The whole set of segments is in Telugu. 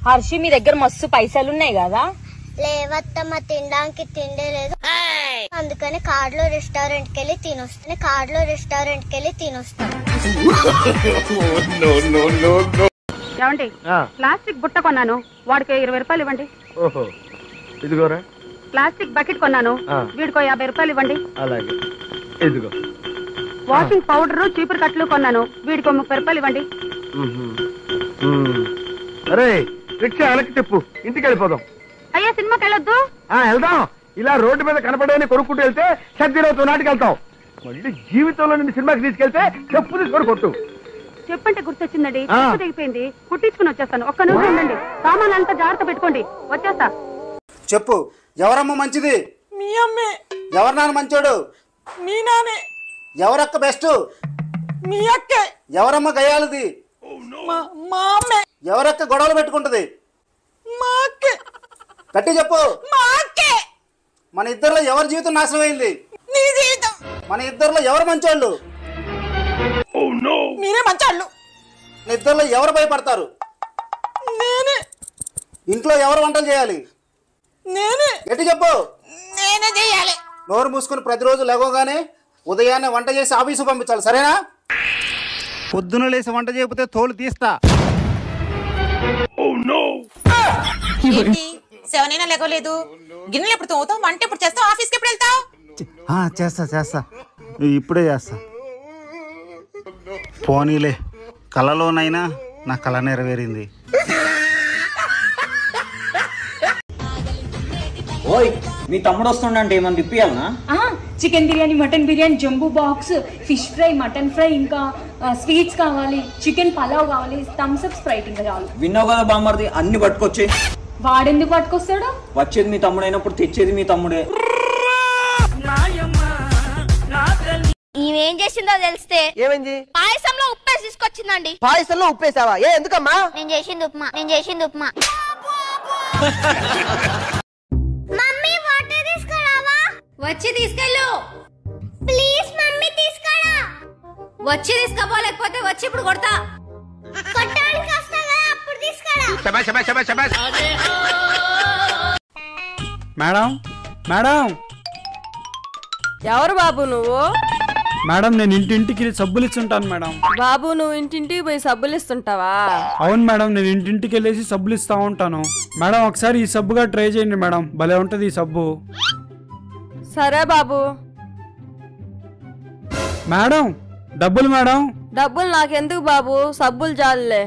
హర్షి మీ దగ్గర మస్తు పైసలు ఉన్నాయి కదా? లేవత్తమ్మ, తినడానికి తిండే లేదు, అందుకని కార్లో రెస్టారెంట్ కి వెళ్ళి తినొస్తాను. ఏమండి, ప్లాస్టిక్ బుట్ట కొన్నాను, వాడికి 20 రూపాయలు ఇవ్వండి. ఓహో, ఇదిగోరా. ప్లాస్టిక్ బకెట్ కొన్నాను, వీడికో 50 రూపాయలు ఇవ్వండి. అలాగే, ఇదిగో. వాషింగ్ పౌడర్, చీపురు కట్లు కొన్నాను, వీడికో 30 రూపాయలు ఇవ్వండి. అరే, రిక్షా వెనక్కి తిప్పు, ఇంటికి వెళ్ళిపోదాం. అయ్యా, సినిమాకి వెళ్ళొద్దు. వెళ్దాం. ఇలా రోడ్డు మీద కనపడని కొనుక్కుంటూ వెళ్తే సర్దిరోజు నాటికి వెళ్తాం. మళ్ళీ జీవితంలో నిన్ను సినిమాకి తీసుకెళ్తే చెప్పు తీసుకొని కొట్టు. చెప్పంటే గుర్తొచ్చిందండి, చెప్పు తెగిపోయింది, కుట్టించుకుని వచ్చేస్తాను. ఒక్క నిమిషం ఉండండి, సామాన్ అంతా జాగ్రత్త పెట్టుకోండి, వచ్చేస్తా. చెప్పు, ఎవరమ్మ మంచిది? మీ అమ్మే. ఎవరు నాన్న మంచోడు? మీ నానే. ఎవరక్క బెస్ట్? మీ అక్కే. ఎవరమ్మ గయాలది? మా అమ్మే. ఎవరక్క గొడవలు పెట్టుకుంటది? మా అక్కే. గట్టి చెప్పు. మా అక్కే. మన ఇద్దరిలో ఎవరి జీవితం నాశనం అయింది? నీ జీవితం. మన ఇద్దరిలో ఎవరు మంచోళ్ళు? మీరే మంచోళ్ళు. మన ఇద్దరిలో ఎవరు భయపడతారు? నేనే. ఇంట్లో ఎవరు వంటలు చేయాలి? నేనే. గట్టి చెప్పు. నేనే చేయాలి. నోరు మూసుకుని ప్రతిరోజు లేవగానే ఉదయాన్నే వంట చేసి ఆఫీసు పంపించాలి, సరేనా? పొద్దున లేసి వంట చేయకపోతే తోలు తీస్తా. సెవెనైనా లేకోలేదు. గిన్నెలు ఎప్పుడు తోగుతావు, వంట ఎప్పుడు చేస్తావు, ఆఫీస్కి ఎప్పుడు వెళ్తావు? చేస్తా, ఇప్పుడే చేస్తా. పోనీలే, కళలోనైనా నా కళ నెరవేరింది. ఓయ్, మీ తమ్ముడు వస్తుండంటే ఏమన్నా తిప్పియాలనా? Chicken biryani, mutton biryani, jumbo box, fish fry, mutton fry, ఇంకా స్వీట్స్ కావాలి, చికెన్ పలావ్ కావాలి, థమ్స్ అప్, స్ప్రైట్ ఇంకా కావాలి. విన్నావు కదా బామ్మర్ది, అన్ని పట్టుకొచ్చి. వాడెందుకు పట్టుకొస్తాడు? వచ్చేది మీ తమ్ముడు అయినప్పుడు తెచ్చేది మీ తమ్ముడే. ఈమెం చేసిందో తెలిస్తే. ఏమైంది? పాయసంలో ఉప్పేసి తీసుకొచ్చిందండి. పాయసంలో ఉప్పేసావా? ఎందుకమ్మా? నేను చేసింది ఉప్మా. మమ్మీ, వాటర్ తీసుకురావా? వచ్చి తీసుకెళ్ళు. ప్లీజ్ మమ్మీ, తీసుకురా. వచ్చి తీసుకోపోలేకపోతే వచ్చి ఇప్పుడు కొడతా. కొట్టడానికి వస్తా కదా, అప్పుడు తీసుకురా. మేడం, ఎవరు బాబు నువ్వు? మేడం, నేను ఇంటింటికి సబ్బులు ఇస్తుంటాను మేడం. బాబు, నువ్వు ఇంటింటికి పోయి సబ్బులు ఇస్తుంటావా? అవును మేడం, నేను ఇంటింటికి వెళ్ళేసి సబ్బులు ఇస్తా ఉంటాను మేడం. ఒకసారి ఈ సబ్బుగా ట్రై చేయండి మేడం, భలే ఉంటది ఈ సబ్బు. సరే బాబు. మేడం, డబ్బులు మేడం. డబ్బులు నాకెందుకు బాబు, సబ్బులు చాలులే.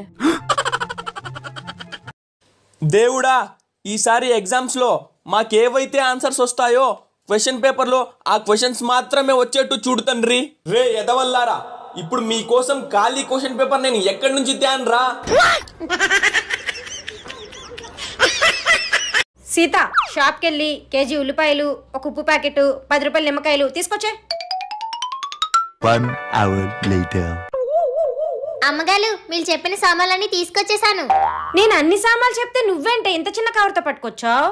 దేవుడా, ఈసారి ఎగ్జామ్స్ లో మాకేవైతే ఆన్సర్స్ వస్తాయో క్వశ్చన్ పేపర్ లో ఆ క్వశ్చన్స్ మాత్రమే వచ్చేట్టు చూడు తండ్రి. రే ఎదవల్లారా, ఇప్పుడు మీకోసం ఖాళీ క్వశ్చన్ పేపర్ నేను ఎక్కడి నుంచి తేనరా? సీత, షాప్కి వెళ్ళి కేజీ ఉల్లిపాయలు, ఒక ఉప్పు ప్యాకెట్, 10 రూపాయల నిమ్మకాయలు తీసుకొచ్చే. అమ్మగారు, మీరు చెప్పిన సామాన్లన్నీ తీసుకొచ్చేసాను. నేను అన్ని సామాన్లు చెప్తే నువ్వేంటే ఇంత చిన్న కవర్తో పట్టుకొచ్చావు?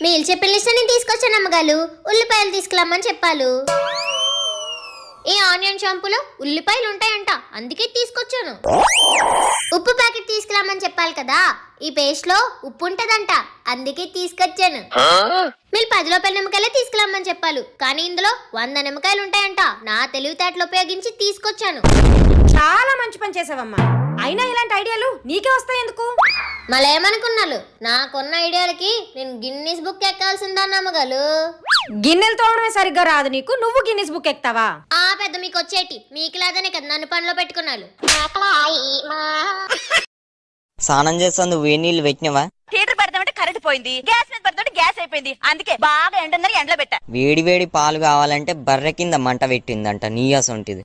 మీరు చెప్పిన లిస్ట్ నేను తీసుకొచ్చాను అమ్మగారు. ఉల్లిపాయలు తీసుకురమ్మని చెప్పాలు. ఈ ఆనియన్ షాంపూలో ఉల్లిపాయలు ఉంటాయంట, అందుకే తీసుకొచ్చాను. ఉప్పు ప్యాకెట్ తీసుకురామని చెప్పాలి కదా, ఈ పేస్ట్ లో ఉప్పు ఉంటదంట, అందుకే తీసుకొచ్చాను. మీరు 10 రూపాయల నిమ్మకాయలే తీసుకురమ్మని చెప్పాలి, కానీ ఇందులో 100 నిమ్మకాయలు ఉంటాయంట, నా తెలివితేటలు ఉపయోగించి తీసుకొచ్చాను. చాలా మంచి పని చేసావమ్మా. అయినా ఇలాంటి ఐడియాలు నీకే వస్తాయి ఎందుకు? మళ్ళీ ఏమనుకున్నాను, నాకున్న ఐడియాలకి నేను గిన్నీస్ బుక్ ఎక్కాల్సిందాన్ని అమ్మగారు. గిన్నెలు తోడమే సరిగ్గా రాదు నీకు, నువ్వు గిన్నీస్ బుక్ ఎక్కుతావా? ఆ పెద్ద మీకు వచ్చేటి, మీకు లాగానే కదా నన్ను పనిలో పెట్టుకున్నాను. స్నానం చేస్తాను, వేడి నీళ్ళు పెట్టినవా? హీటర్ పెడతామంటే కరెంట్ పోయింది, గ్యాస్ మీద పెడతామంటే గ్యాస్ అయిపోయింది, అందుకే బాగా ఎండని ఎండలో పెట్టా. వేడి వేడి పాలు కావాలంటే బర్రె కింద మంట పెట్టిందంట, నీయాసొంటిది.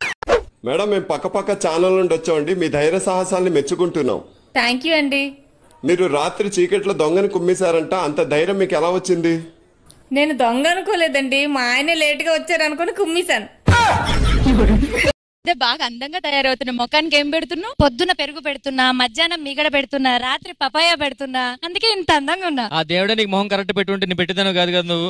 మేడం, మేము పక్క ఛానల్ నుండి వచ్చామండి, మీ ధైర్య సాహసాన్ని మెచ్చుకుంటున్నాం. థ్యాంక్ యూ అండి. మీరు రాత్రి చీకట్లో దొంగని కుమ్మేశారంట, అంత ధైర్యం మీకు ఎలా వచ్చింది? నేను దొంగ అనుకోలేదండి, మా ఆయన లేట్ గా వచ్చారు అనుకుని కుమ్మేశాను. బాగా అందంగా తయారవుతున్నా, ముఖానికి ఏం పెడుతున్నావు? పొద్దున పెరుగు పెడుతున్నా, మధ్యాహ్నం మీగడ పెడుతున్నా, రాత్రి పపాయ పెడుతున్నా, అందుకే ఇంత అందంగా ఉన్నా. ఆ దేవుడే నీకు మొహం కరెక్ట్ పెట్టుంటే నీ పెట్టిదాను కాదు కదా నువ్వు.